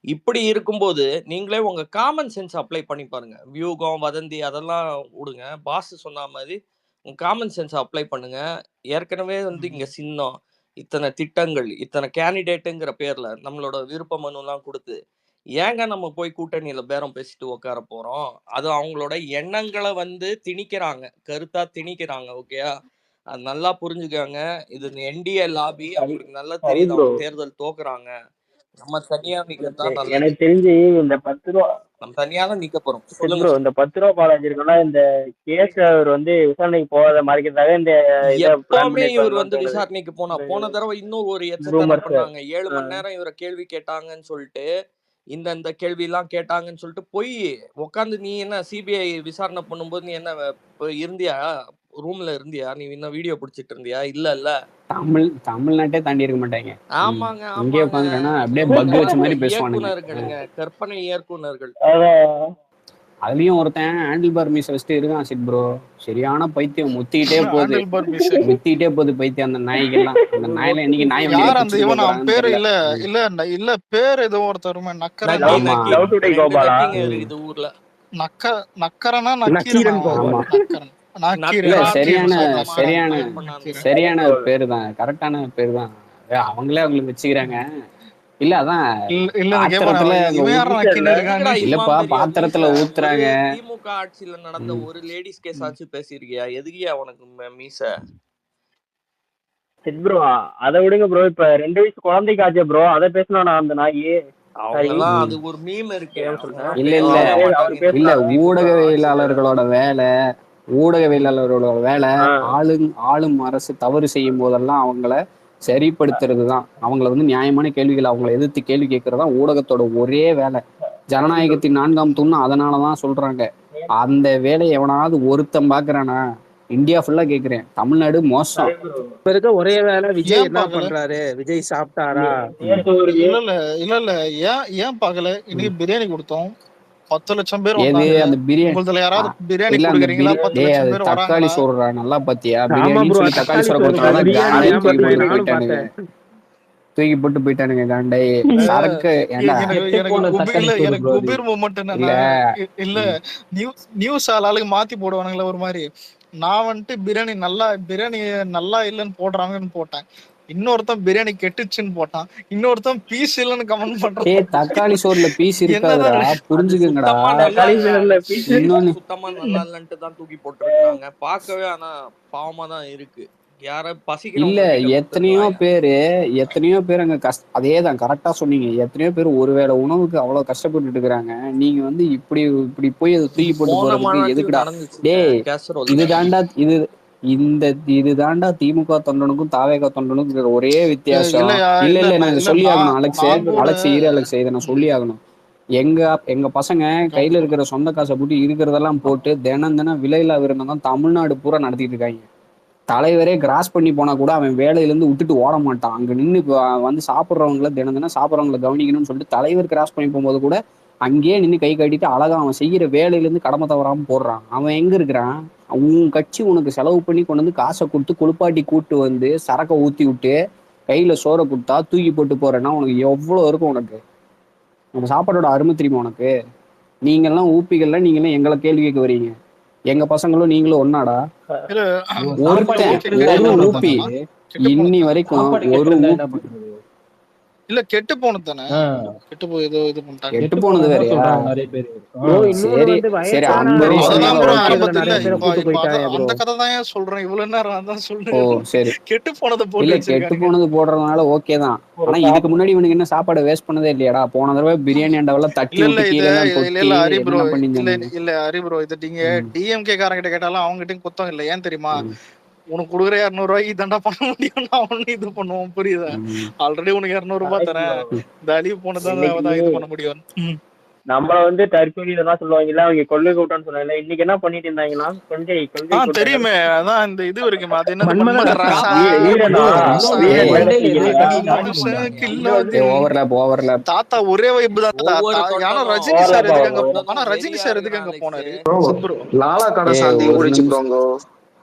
இப்படி இருக்கும்போது நீங்களே உங்க காமன் சென்ஸ் அப்ளை பண்ணி பாருங்க. வியூகம், வதந்தி அதெல்லாம் விடுங்க. பாஸ் சொன்ன மாதிரி உங்க காமன் சென்ஸ் அப்ளை பண்ணுங்க. ஏற்கனவே வந்து இங்க சின்னம், இத்தனை திட்டங்கள், இத்தனை கேண்டிடேட்டுங்கிற பேர்ல நம்மளோட விருப்ப மனுலாம் கொடுத்து ஏங்க நம்ம போய் கூட்டணியில பேரம் பேசிட்டு உட்கார போறோம்? அது அவங்களோட எண்ணங்களை வந்து திணிக்கிறாங்க, கருத்தா திணிக்கிறாங்க. ஓகேயா? அது நல்லா புரிஞ்சுக்காங்க. இது என்டிஏ லாபி, அவங்களுக்கு நல்லா தெரியுது அவங்க தேர்தல் தோக்குறாங்க. நம்ம தனியா நிக்கத்தான் நல்லது. எனக்கு தெரிஞ்சு இந்த 10 ரூபா நம்ம தனியா தான் நிக்க போறோம். ப்ரோ, இந்த 10 ரூபா பாலாஜி இருக்குன்னா இந்த கேஸ் அவர் வந்து விசாரணைக்கு போகாத மறைக்கிறதாக இந்த எப்பவுமே இவர் வந்து விசாரணைக்கு போன தடவை இன்னும் ஒரு எச்சத்தனை பண்ணாங்க. 7 மணி நேரம் இவரை கேள்வி கேட்டாங்கன்னு சொல்லிட்டு, இந்த கேள்வி எல்லாம் கேட்டாங்கன்னு சொல்லிட்டு போய் உட்காந்து, நீ என்ன சிபிஐ விசாரணை பண்ணும்போது நீ என்ன இருந்தியா? ரூம்ல இருந்தியா? நீ இன்னும் வீடியோ பிடிச்சிட்டு இருந்தியா? இல்ல தமிழ்நாட்டே தாண்டி இருக்க மாட்டாங்க. ஆமாங்க இங்கே உட்காந்துட்டா அப்படியே பக் வச்ச மாதிரி பேசுவானுங்க. இயக்குனர்களுங்க, கற்பனை இயக்குனர்கள். அதுலயும் ஒருத்தன் ஹேண்டில் பார் மீஸ் வச்சுட்டு இருக்கான் சிட் ப்ரோ. சரியான பைத்தியம், முத்திக்கிட்டே போகுது பைத்தியம் அந்த நாய்க்கெல்லாம். அந்த நாயில இன்னைக்கு நாய் பேரு இல்ல பேர் ஏதோ ஒருத்தருமே இது ஊர்ல நக்கரனா சரியான பேரு தான், கரெக்டான பேரு தான். அவங்களே அவங்களுக்கு வச்சுக்கிறாங்க. இல்ல அதான் இல்லப்பா பாத்திரத்துல ஊத்துறாங்க. திமுக ஆட்சியில நடந்த ஒரு லேடிஸ் கேஸ் ஆச்சு பேசிருக்கியா? எதுக்கியா உனக்கு மீச? ப்ரோ அதை விடுங்க ப்ரோ. இப்ப 2 வயசு குழந்தைக்கு ஆச்சு ப்ரோ, அதை பேசினா அந்த நாயி அது ஒரு மீம் இருக்கு. இல்ல ஊடகவியலாளர்களோட வேலை ஆளும் அரசு தவறு செய்யும் போதெல்லாம் அவங்கள சரிப்படுத்துறது தான். அவங்கள வந்து நியாயமான கேள்விகள் அவங்கள எதிர்த்து கேள்வி கேட்கறதா ஊடகத்தோட ஒரே வேலை. ஜனநாயகத்தின் 4ஆம் தூண் அதனாலதான் சொல்றாங்க. அந்த வேலையை எவனாவது ஒருத்தன் பாக்குறானா? இந்தியா ஃபுல்லா கேக்குறேன். தமிழ்நாடு மோசம். இருக்க ஒரே வேலை விஜய் என்ன பண்றாரு? விஜய் சாப்பிட்டாரா? இல்ல ஏன் பாக்கல? இன்னைக்கு பிரியாணி கொடுத்தோம், 10 லட்சம் பேர். அந்த பிரியாணி தக்காளி சோறு நல்லா பாத்தியா? பிரியாணி தக்காளி சோறு கொடுத்தாங்க, தூக்கி போட்டு போயிட்டானுங்க காண்டை. சரக்கு இல்ல நியூஸ் ஆளுக்கு மாத்தி போடுவானுங்களா ஒரு மாதிரி. நான் வந்துட்டு பிரியாணி நல்லா இல்லன்னு போடுறாங்கன்னு போட்டேன். இன்னொருத்தன் பிரியாணி கெட்டுச்சுன்னு போட்டான். இன்னொருத்தன் பீஸ் இல்லன்னு கமெண்ட் பண்றான். தக்காளி சோறுல பீஸ் இருக்காதுடா, புரிஞ்சுக்கங்கடா. சுத்தமா நல்லா இல்லன்ட்டு தான் தூக்கி போட்டுருக்காங்க. பார்க்கவே ஆனா பாவமா தான் இருக்கு. இல்ல எத்தனையோ பேர் அங்க அதேதான் கரெக்டா சொன்னீங்க. எத்தனையோ பேர் ஒருவேளை உணவுக்கு அவ்வளவு கஷ்டப்பட்டு இருக்கிறாங்க. நீங்க வந்து இப்படி போய் அதை தூக்கி போட்டு போறதுக்கு எதுக்குடா? இதுதாண்டா திமுக தொண்டனுக்கும் தாவேக தொண்டனுக்கும் ஒரே வித்தியாசம். இல்ல நான் சொல்லி ஆகணும் அலெக்ஸ் இதை நான் சொல்லி ஆகணும். எங்க பசங்க கையில இருக்கிற சொந்த காசை போட்டு இருக்கிறதெல்லாம் போட்டு தினம் விலையில்லா விருந்தம் தமிழ்நாடு பூரா நடத்திட்டு இருக்காங்க. தலைவரே கிராஸ் பண்ணி போனா கூட அவன் வேலையிலேருந்து விட்டுட்டு ஓட மாட்டான். அங்க நின்று வந்து சாப்பிட்றவங்கள தினம் சாப்பிட்றவங்கள கவனிக்கணும்னு சொல்லிட்டு தலைவர் கிராஸ் பண்ணி போகும்போது கூட அங்கேயே நின்று கை கட்டிட்டு அழகா அவன் செய்யற வேலையிலேருந்து கடமை தவறாம போடுறான். அவன் எங்க இருக்கிறான்? உன் கட்சி உனக்கு செலவு பண்ணி கொண்டு வந்து காசை கொடுத்து குளிப்பாட்டி கூட்டு வந்து சரக்கை ஊத்தி விட்டு கையில சோறை கொடுத்தா தூக்கி போட்டு போறேன்னா உனக்கு எவ்வளவு இருக்கும்? உனக்கு சாப்பாடோட அருமை தெரியுமா உனக்கு? நீங்கெல்லாம் ஊப்பிகள்லாம் நீங்களாம் எங்களை கேள்வி கேட்க வரீங்க. எங்க பசங்களும் நீங்களும் ஒன்னாடா? ஒரு ஊப்பி இன்னி வரைக்கும் ஒரு இல்ல கெட்டு போனது தானே, ஆ, கெட்டு போய் ஏதோ இது பண்ணிட்டாங்க. கெட்டு கெட்டு போனது போனதா வேறயா? சொல்றாங்க நிறைய பேர். ப்ரோ இன்னொன்னு சரி வந்து சரி, வயசான அந்த அததான் ரீசன்னால ப்ரோ ஓகே. ஆளுகளை ஆரம்பத்துல நிறைய பேரை இப்ப கூட்டு இப்ப போயிட்டாங்க ப்ரோ. அந்த கதை தான் ஏன் சொல்றேன், இவ்வளவு நேரம் அதான் ஓ சொல்றேன். சரி. கெட்டு போனதை இல்ல போட்டு கெட்டு வச்சிருக்கானுங்க. போனது போடுறதுனால ஓகே தான். ஒரு ஆனா இதுக்கு முன்னாடி இவனுக்கு என்ன சாப்பாடு வேஸ்ட் பண்ணதே இல்லையாடா? போன தடவை பிரியாணி அண்டாவெல்லாம் தட்டி இல்ல விட்டு இது கீழே எல்லாம் இல்ல கொட்டி இல்ல ஹரி ப்ரோ, என்னென்ன இல்ல பண்ணியிருந்தானுங்க. இல்ல ஹரி ப்ரோ, இது நீங்க ம், டிஎம்கே காரங்கிட்ட கேட்டாலும் அவங்க கிட்டயும் குத்தம் இல்ல. ஏன் தெரியுமா, ம், உனக்கு கொடுக்குற 200 ரூபாய்க்கு தண்டா பண்ண முடியும்னா அவனு இது பண்ணுவோம், புரியுதா? ம், ஆல்ரெடி உனக்கு 200 ரூபாய் அலைஸ் தரேன், ப்ரோ, ம். இந்த அழிவு போனதான் இன்னைக்கு தான் இது பண்ண முடியும். நம்மள வந்து தற்கொலை இதெல்லாம் சொல்லுவாங்கல்ல, அவங்க கொள்ளை கூட்டம்னு சொன்னாங்கல்ல, இன்னைக்கு என்ன பண்ணிட்டு இருந்தாங்கன்னா கொள்கை கொள்கை கூட்டங்கள். தெரியுமே, அதான் இந்த இது இருக்குமா, அது என்னது, மன்மத மன்மத ராசா. ராசா, வீரனா மன்மத ராசா, ஏய் மண்டையில ஏதோ ஏறி பண்ணி அடிக்கிறீங்களா? காட்டி மனுஷ போட்டாங்க. இங்க கில்லாடி. வந்து ஓவர்லேப். தாத்தா ஒரே வைப்பு தான் ஒவ்வொரு ஆனா தொண்டனும் ரஜினி சார் ஓவர்லாப் எதுக்கு ஒவ்வொரு அங்க ஆகும். ஆனா தொண்டனும் ரஜினி வெறியா சார் எதுக்கு இருக்கிறான் அங்க அலெக்ஸ். போனாரு? ப்ரோ சிப்ரோ லாலா கடை ஏய் சாந்தி ஒரு கூடிச்சு நிமிஷம். ப்ரோங்கோ.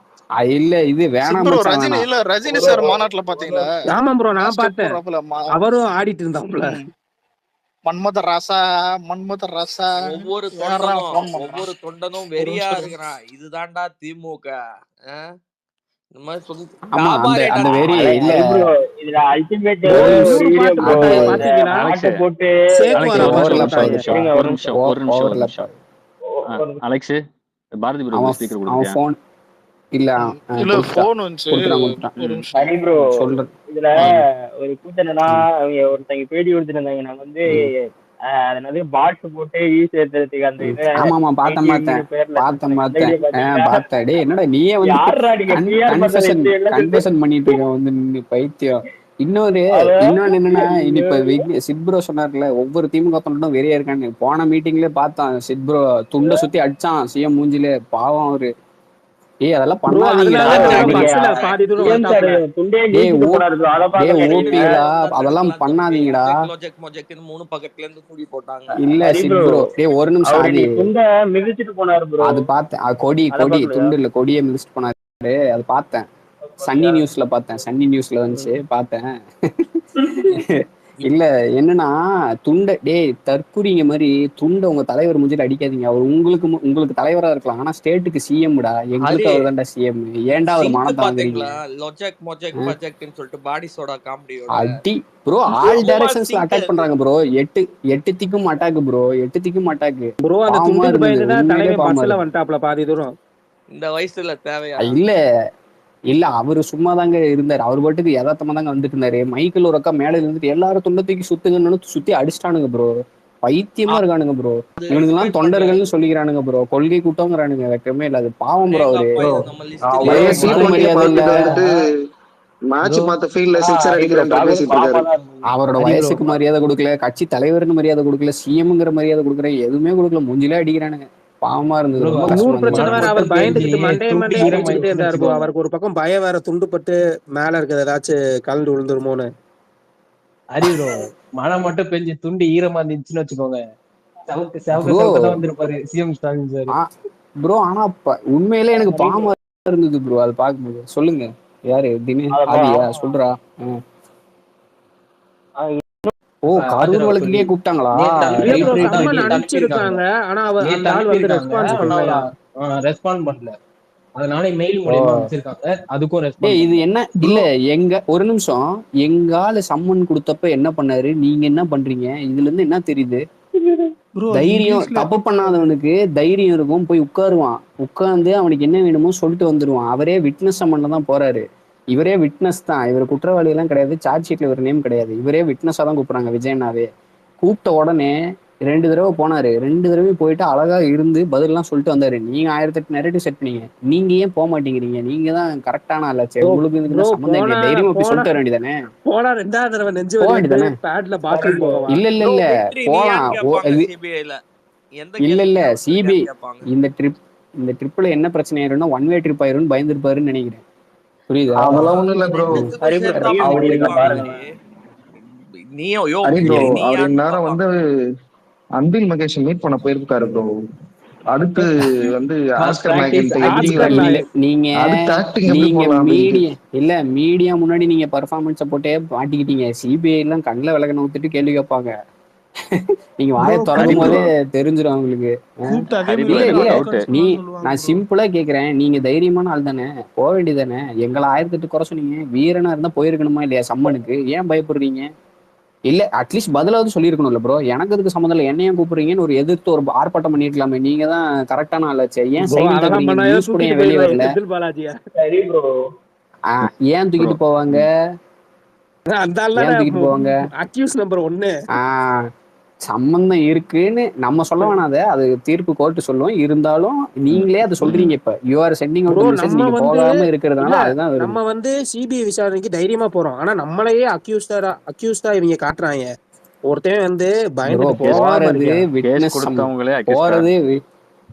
இல்ல இது வேணாம் சிப்ரோ மச்சான், ரஜினி வேணாம். இல்ல ரஜினி ஒரு சார் ஒரு மாநாட்டுல பாத்தீங்களா, ஆமா ப்ரோ நான் ஸ்டெப் பார்த்தேன். போடுறாப்புல அவரும் ஆடிட்டு இருந்தாப்புல. மன்மத ராசா, மன்மத ராசா. ஒவ்வொரு யாரா தொண்டனும் போன் பண்றான்? ஒவ்வொரு தொண்டனும் ஒரு வெறியா நிமிஷம். இருக்கிறான், இதுதான்டா திமுக. இந்த மாதிரி சொல்லி ஆமா அந்த காபாரேடா அந்த வெறி இல்ல. ஹரி ப்ரோ, இதுல அல்டிமேட் ப்ரோ ஒரு ஒரு இன்னொரு வீடியோ பாட்டு ப்ரோ, அது போட்டாங்க இந்த பாத்தீங்களா? அலெக்ஸ் பாட்டை போட்டு சேக்கு அலெக்ஸ் வரா ஒரு பாட்டு நிமிஷம் ஓவர்லேப் ஒரு போட்டாங்க. ஆகுது. நிமிஷம் இருங்க ஒரு ஒரு நிமிஷம் நிமிஷம் ஒரு நிமிஷம் ஒரு ஓவர்லேப் நிமிஷம். ஆகுது. ஒரு அலெக்ஸ், பாரதி ப்ரோ அவன் ஸ்பீக்கர் அவன் கொடுத்துட்டியா? போன் இல்ல இல்ல கொடுத்துட்டான் போன் வந்துச்சு, கொடுத்துட்டான். ஒரு ம். நிமிஷம். ஹரி ப்ரோ, சொல்ற. இதுல ம், ஒரு கூட்டம் என்னன்னா, ம், அவங்க ஒருத்தங்க பேட்டி கொடுத்துருந்தாங்க. நான் வந்து ம், அது என்னது பாட்ஸ் போட்டு ஈஸி ஏத்துறதுக்கு அந்த ம். இதை ஆமா பார்த்தேன் 90 பேர்ல பார்த்தேன் சொன்னாங்க. அந்த பார்த்தேன் ஐடியா பாத்தீங்களா? பார்த்தேன். டேய் என்னடா நீயே வந்து யாருடா நீங்க பிஆர் பண்றதை கன்ஃபெஷன் இப்படி எல்லாம் செஞ்சு கன்ஃபெஷன் பண்ணிட்டு இருக்க வந்து நின்னு பைத்தியம். இன்னொன்னு அத இன்னொன்னு என்னன்னா, ஐயோ, இப்ப சித்ப்ரோ சொன்னார்ல ஒவ்வொரு திமுக தொண்டனும் வெறியா இருக்கான்னு. போன மீட்டிங்ல பார்த்தான் சித்ப்ரோ துண்டை சுத்தி அடிச்சான் சிஎம் மூஞ்சில, பாவம் அவரு. ஏய் அதெல்லாம் ப்ரோ பண்ணாதீங்கடா அதனாலதான் ப்ரோ நீங்க பஸ்ல பாதி தூரம் சிஎம் சார் வந்துட்டாப்ல. துண்டே டேய் நீக்கிட்டு போனாரு bro. அதை டேய் பார்க்கலையா நீங்க? ஓபிகளா, எல்லாம் அதெல்லாம் தடுக்கலாம் தம்பி. பண்ணாதீங்கடா. லொஜக் மொஜக்னு 3 பக்கத்துல இருந்து தூக்கி போட்டாங்க. இல்ல ஹரி ப்ரோ, சித்ப்ரோ, டேய் ஒரு நிமிஷம். அவரு அது இன்னைக்கு துண்டை மிதிச்சிட்டு போனாரு ப்ரோ. அது பார்த்தேன். அது கொடி அதை கொடி பார்க்கலையா? துண்டு இல்ல, கொடியை மிதிச்சிட்டு போனாரு. அது பார்த்தேன். சன்னி பார்க்கலையா? நியூஸ்ல பார்த்தேன், சன்னி நியூஸ்ல வந்துச்சு பார்த்தேன். இல்ல என்னன்னா, துண்டை டேய் தற்குறிங்க மாதிரி துண்டை உங்க தலைவர் மூஞ்சில அடிக்காதீங்க. அவர் உங்களுக்கு தலைவரா இருக்கலாம், ஆனா ஸ்டேட்டுக்கு சிஎம்டா. எங்களுக்கு ஹரி அவர் தான்டா சிஎம். ஏன்டா அவர் சிங்க் மானத்தை வாங்குறீங்க? பாத்தீங்களா? லொஜக் மொஜக் பஜக்னு சொல்லிட்டு பாடி சோடா காமெடியோட அடி ப்ரோ, ஆல் சும்மா டைரக்ஷன்ஸ்ல சிங்க் அட்டாக் பண்றாங்க ப்ரோ. எட்டு திக்கும் அட்டாக் ப்ரோ, 8 திக்கும் அட்டாக். ப்ரோ அந்த பாவமா துண்டுக்கு இருந்தது, பயந்துதான் உண்மையிலே தலைவன் பாவமா பஸ்ல இருக்கு. வந்துட்டாப்ல பாதி தூரம். இந்த வயசுல தேவையா? இல்ல இல்ல அவரு சும்மா தாங்க இருந்தாரு. அவர் பாட்டுக்கு யதார்த்தமா தாங்க வந்துட்டு இருந்தாரு. மைக்கிள் ஒரு அக்கா மேல இருந்துட்டு எல்லாரும் துண்டை தூக்கி சுத்துங்கன்னு சுத்தி அடிச்சிட்டானுங்க ப்ரோ. பைத்தியமா இருக்கானுங்க ப்ரோ. இவனுக்கு எல்லாம் ரெஸ்பெக்ட் பண்றாரு. தொண்டர்கள்னு சொல்லிக்கிறானுங்க ப்ரோ. கொள்கை கூட்டங்கிறானுங்க. வெக்கமே இல்ல. அது பாவம் ப்ரோ. அவரு தேங்காப்பா ப்ரோ இது நம்ம லிஸ்ட்லயே அவரே வயசுக்கு இல்ல. T20 மரியாதை இல்ல. பார்த்துட்டு வந்துட்டு மேட்ச் ப்ரோ பார்த்த ஃபீல்ட்ல சிக்ஸர் ஹரி ப்ரோ அடிக்கிறேன்ற பார்க்கவே பேசிட்டு பாவமா இருக்காரு. தான் இருந்தது. அவரோட ஹரி ப்ரோ வயசுக்கு மரியாதை கொடுக்கல, கட்சி தலைவர்னு மரியாதை கொடுக்கல, சிஎம்ங்கிற மரியாதை கொடுக்கல, எதுவுமே கொடுக்கல. மூஞ்சிலே அடிக்கிறானுங்க. பாவமா இருந்தது, ப்ரோ ரொம்ப இன்னொரு கஷ்டமா இருந்தது. பிரச்சனை மனம் வேற, மட்டும் அவர் பேஞ்சு பயந்துகிட்டு மண்டைய துண்டு மண்டைய கிழிச்சுக்கிட்டே ஈரமாயிடுச்சுன்னு இருந்தாரு ப்ரோ. வச்சுக்கோங்க. அவருக்கு ஒரு பக்கம் பயம் வேற, துண்டுப்பட்டு மேல இருக்கிறது ஏதாச்சும் கலந்து விழுந்துருமோன்னு. ஹரி ப்ரோ மனம் மட்டும் பேஞ்சு துண்டு ஈரமா இருந்துச்சுன்னு வச்சுக்கோங்க, செவக்க செவக்க ப்ரோ செவக்க தான் வந்திருப்பாரு சிஎம் ஸ்டாலின் சார். ப்ரோ ஆனா உண்மையிலே எனக்கு ஹரி ப்ரோ பாவமா இருந்தது ப்ரோ அது பார்க்கும்போது. சொல்லுங்க யாரு அதை ஆதியா சொல்றா. ஓ கரூர் ஆஜராக சொல்லி வழக்குக்கே கூப்பிட்டாங்களா? நேத்து இல்ல bro right right summon right. அனுப்பியிருக்காங்க. அனுப்பிச்சிருக்காங்க. ஆனா அந்த நேத்து ஆள் வந்து அனுப்பியிருக்காங்க. ரெஸ்பான்ஸ் ஆனா பண்ணலையா? ரெஸ்பாண்ட் பண்ணல. அதனால மெயில் ஓ மூலியமா அனுப்பிச்சிருக்காங்க. அதுக்கும் ரெஸ்பாண்ட் இது பண்ணல. என்ன ப்ரோ இல்ல ஒரு நிமிஷம். எங்க ஆளு சம்மன் கொடுத்தப்ப என்ன பண்ணாரு, நீங்க என்ன பண்றீங்க? இதுல இருந்து என்ன தெரியுது? ப்ரோ தைரியம், இங்கிலீஷ்ல தப்பு பண்ணாதவனுக்கு தைரியம் இருக்கும், போய் உட்காருவான். உட்கார்ந்து அவனுக்கு என்ன வேணுமோ சொல்லிட்டு வந்துருவான். அவரே விட்னஸ் சம்மன்ல தான் போறாரு. இவரே விட்னஸ் தான். இவர் குற்றவாளி எல்லாம் கிடையாது. சார்ஜ் ஷீட்ல இவர் நேம் கிடையாது. இவரே விட்னஸா தான் கூப்பிடுறாங்க. விஜயனாவே கூப்பிட்ட உடனே 2 தடவை போனாரு. 2 தடவை போயிட்டு அழகா இருந்து பதில்லாம் சொல்லிட்டு வந்தாரு. நீங்க 1008 நெரேட்டிவ் செட் பண்ணீங்க. நீங்க ஏன் போக மாட்டேங்கிறீங்க? நீங்க தான் கரெக்டான ஆளாச்சே. ப்ரோ உங்களுக்கு ப்ரோ இதுக்கு சம்மந்தம் போனா இல்லையா? தைரியமா போய் போனா சொல்லிட்டு வர வேண்டியதானே? போனா 2வது தடவை நெஞ்சு போக வலி வந்து வேண்டியதானே? பேட்ல ஹரி பாத்ரூம் ப்ரோ, போகவா? இல்ல இல்ல ப்ரோ இல்ல விக்டரி நீ போலாம். யான்னு கேட்பாங்க சிபிஐல. எந்த இல்ல இல்ல கேள்வியுமே அவர்கிட்ட சிபிஐ இருக்கான்னு கேட்பாங்க. இந்த ட்ரிப்ல என்ன பிரச்சனை ஆயிரும்னா ஒன் வே ட்ரிப் ஆயிரும்னு பயந்துருப்பாருன்னு நினைக்கிறேன். புரியுதா? அதெல்லாம் ஒண்ணும் இல்ல ப்ரோ. ரெண்டுத்துக்கும் ஹரி ப்ரோ சேர்த்தா ரிவ்யூ போட்டு அவரு பண்ணிருக்கேன் பிடிப்பாங்க. பாருங்க. நீயோ யோ ஹரி ப்ரோ, விக்டரி நீ அவர் யான்னு இந்நேரம் பார்ப்பாங்க. அன்பில் மகேஷ் மீட் பண்ண போயிருக்காரு ப்ரோ. அடுத்து ஆஸ்கர் பிராக்டிஸ் நாயகன் எப்படி ஆஸ்கர் இல்ல நாயக் நீங்க அடுத்த ஆக்டிங் எப்படி நீங்க போடலாம் அப்படின்ட்டு. மீடியா முன்னாடி நீங்க பர்ஃபார்மன்ஸை போட்டே மாட்டிக்கிட்டீங்க. சிபிஐ எல்லாம் கண்ணில் விளக்கணை ஊத்திட்டு கேள்வி கேட்பாங்க. நீங்க ப்ரோ வாயை திறக்கும் ப்ரோ போதே தெரிஞ்சிடும் அவங்களுக்கு. கூப்பிட்டு அதே ஹரி மாதிரி ப்ரோ இல்ல வந்து எனக்கு இல்ல ஒரு வழக்கு டவுட். வச்சுக்கலாம்னு சொல்லுவாங்க நான் ப்ரோ. சிம்பிளா கேக்குறேன். நீங்க தைரியமான ஆள் தானே, போக வேண்டியதானே? எங்களை 1008 குறை சொன்னீங்க. வீரனா இருந்தா போயிருக்கணுமா இல்லையா? சம்மனுக்கு ஏன் பயப்படுறீங்க? இல்ல அட்லீஸ்ட் பதிலாவது சொல்லியிருக்கணும்ல ப்ரோ. எனக்கு அதுக்கு சம்மந்தம் இல்லை, என்னையும் கூப்பிடுறீங்கன்னு ஒரு எதிர்த்து ஒரு ஆர்ப்பாட்டம் பண்ணிருக்கலாமே. நீங்க தான் கரெக்டான ஆளாச்சு, ஏன் ப்ரோ சைலண்டா அதெல்லாம் இருக்கிறீங்க? பண்ணா நியூஸ் கூட தூக்கிட்டு ஏன் வெளியே போயிடுவாங்க வரல? செந்தில் பாலாஜியா. சரி ப்ரோ. ஏன் ப்ரோ தூக்கிட்டு போவாங்க? அந்த ஆள் ஏன் தூக்கிட்டு போவாங்க? Accused number 1. சம்பந்தம் இருக்குன்னு நம்ம சொல்ல வேணாத, அது தீர்ப்பு கோர்ட்டு சொல்லும். இருந்தாலும் நீங்களே அதை சொல்றீங்க. இப்ப you are sending out bro message, நம்ம நீங்க வந்து போகாம இருக்கிறதுனால இல்ல அதுதான் வருது. நம்ம வந்து சிபிஐ விசாரணைக்கு தைரியமா போறோம். ஆனா நம்மளையே அக்யூஸ்டா இவங்க காட்டுறாங்க. ஒருத்தன் வந்து ப்ரோ பயந்துட்டு கேஸ் போகாம போறது இருக்கான். கேஸ் விட்னஸ் கொடுத்தவங்களே அக்யூஸ்டா. போறது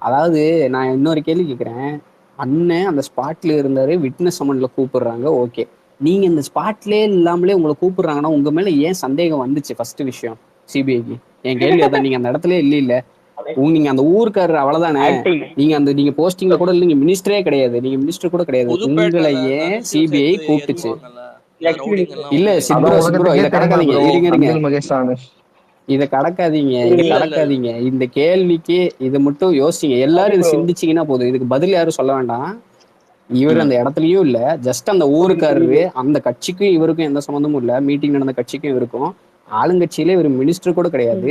அதாவது நான் இன்னொரு கேள்வி கேட்கிறேன். அண்ணன் அந்த ஸ்பாட்ல இருந்தாரு, விட்னஸ் சம்மன்ல கூப்பிடுறாங்க, ஓகே. நீங்க இந்த ஸ்பாட்லயே இல்லாமலே உங்களை கூப்பிடுறாங்கன்னா உங்க மேல ஏன் சந்தேகம் வந்துச்சு? ஃபர்ஸ்ட் விஷயம் சிபிஐக்கு என் கேள்வி அதான். நீங்க அந்த இடத்துல இல்ல நீங்க அந்த ஊருக்காரர் அவ்வளவுதானே. ஆக்டிங். நீங்க போஸ்டிங்ல கூட இல்ல, நீங்க மினிஸ்டரே கிடையாது, நீங்க மினிஸ்டர் கூட கிடையாது. புதுப்பேட்டையில உங்களையே தனுஷையும் சிபிஐ சேர்த்து கூப்பிட்டுச்சு. ஏத்துவாங்கல்ல, இந்த லக்ஷ்மி ரவுடிங் எல்லாம் இல்ல உள்ள சிப்ரோ அதான் ஏத்துவாங்க. சிப்ரோ உலகத்துக்கே இதை தெரியுமே கடக்காதீங்க, ப்ரோ, இருங்க. அன்பில் மகேஷ் தான். இதை கடக்காதீங்க, இதை இல்ல இல்ல இல்ல கடக்காதீங்க. இந்த கேள்விக்கு இதை மட்டும் யோசிங்க. சரி எல்லாரும் இது ப்ரோ. சிந்திச்சீங்கன்னா போதும். இதுக்கு பதில் யாரும் சொல்ல வேண்டாம். இவர் ம். அந்த இடத்துலயும் இல்ல, ஜஸ்ட் அந்த புரியுது ஊருக்காரரு. புரியுது. அந்த கட்சிக்கும் இவருக்கும் எந்த சம்மந்தமும் இல்ல, மீட்டிங் நடந்த கட்சிக்கும் இவருக்கும். ஆளுங்கட்சியில இவர் மினிஸ்டர் கூட கிடையாது.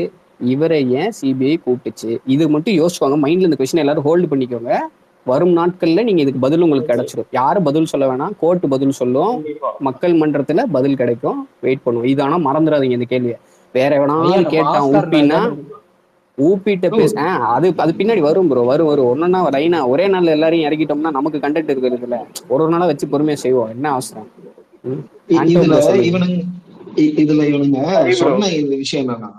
இவரை ஏன் சிபிஐ கூப்பிட்டுச்சு? இது மட்டும் யோசிச்சுவாங்க. மைண்ட்ல இந்த கொஸ்டின் எல்லாரும் ஹோல்டு பண்ணிக்கோங்க. வரும் நாட்கள்ல நீங்க இதுக்கு பதில் உங்களுக்கு ஓகே. கிடைச்சிடும். யாரும் பதில் சொல்ல வேணாம், கோர்ட் பதில் சொல்லும். கண்டிப்பா. மக்கள் மன்றத்துல பதில் கிடைக்கும், வெயிட் பண்ணுவோம். இது ஆனா மறந்துடாதீங்க இந்த கேள்வியை. வேற ஐயா எவனாவது நம்ம கேட்டான் ஆஸ்கார் ஊப்பின்னா, நாகர். ஊப்பிட்ட ப்ரோ பேச அது அது பின்னாடி வரும் ப்ரோ. வரும் ஒன்னொன்னா லைனா ஒரே நாள்ல எல்லாரையும் இறக்கிட்டோம்னா நமக்கு கண்டென்ட் இருக்கிறது இல்ல. ஒரு நாளா வச்சு பொறுமையா செய்வோம், என்ன அவசரம்? ஆண்டோ இதுல ப்ரோ சொல்லுங்க. இவனுங்க இதுல இவனுங்க சரி ப்ரோ. சொன்ன இந்த விஷயம் என்னன்னா,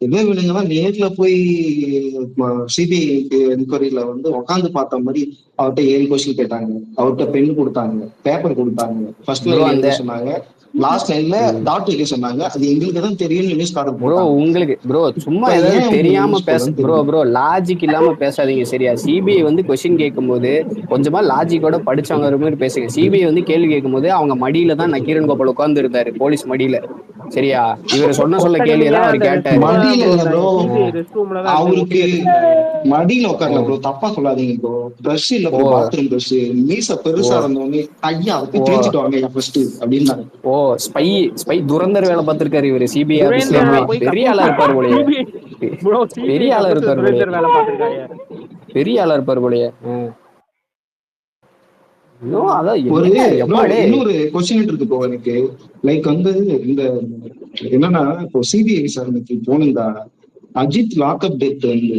இதே இவனுங்க தான் நேர்ல போய் சிபிஐ என்கொயரியில வந்து உட்காந்து பார்த்த மாதிரி அவர்கிட்ட 7 கொஸ்டின் கேட்டாங்க, அவர்கிட்ட பென் கொடுத்தாங்க, பேப்பர் கொடுத்தாங்க, ஃபர்ஸ்ட் ப்ரோ லைன்ல அந்த எழுத சொன்னாங்க, லாஸ்ட் லைன்ல டாட் வைக்க சொன்னாங்க. அது எங்களுக்கு தான் தெரியும்னு நியூஸ் கார்டு ப்ரோ போட்டாங்க. உங்களுக்கு ப்ரோ சும்மா இப்ப ஏதாவது ஏன் உங்களுக்கு தெரியாம நியூஸ் பேச போடலன்னு ப்ரோ. தெரியல. லாஜிக் இல்லாம பேசாதீங்க சரியா? சிபிஐ வந்து கொஸ்டின் கேட்கும்போது கொஞ்சமா லாஜிக்கோட படிச்சவங்க மாதிரி பேசுங்க. சிபிஐ வந்து கேள்வி கேட்கும்போது அவங்க மடியில தான் நக்கீரன் கோபால் உட்கார்ந்து இருந்தாரு, போலீஸ் மடியில. சரியா? இவர் சொல்ல கேள்வியை கொத்தடிமையா தான் அவர் அந்த ரெஸ்ட் கேட்டாரு. ரூம்ல தான் மடியில ப்ரோ இல்ல ப்ரோ, இருந்தாங்க. சிபிஐ ரெஸ்ட் ரூம்ல தான் இருந்து அவருக்கு ஒட்டு கேட்டுட்டு இருந்தாங்க. மடியில ஓ உட்காரல ப்ரோ, தப்பா சொல்லாதீங்க ப்ரோ. பிரஷ் இல்ல ஓ ப்ரோ, பாத்ரூம் பிரஷ். மீச ஓ பெருசா இருந்தவொடனே ஐயா அதை போய் ஓ தேய்ச்சிட்டு வாங்க ஃபர்ஸ்ட் அப்படின்னாரு. ஓ ஸ்பை ஸ்பை துரந்தர் வேலை பார்த்திருக்காரு இவரு சிபிஐ ஆபீஸ்ல துரேந்தரை இருந்து. ஆஹ் போய் பெரிய ஆளா கக்கூஸ் இருப்பாரு போலயே. சிபிஐ ப்ரோ, சிபிஐ பெரிய ஆளா கக்கூஸ் இருப்பாரு போலயே. துரேந்தர் வேலை பார்த்திருக்காங்க. பெரிய ஆளா இருப்பாரு போலயே. இன்னும் அதான் ஒரு என்ன ப்ரோ எப்பாடே. இன்னொரு கொஸ்டின் இருக்கு ப்ரோ எனக்கு. லைக் வந்து இந்த என்னன்னா, இப்போ சிபிஐ விசாரணைக்கு போனதா அஜித் லாக்அப் டெத் வந்து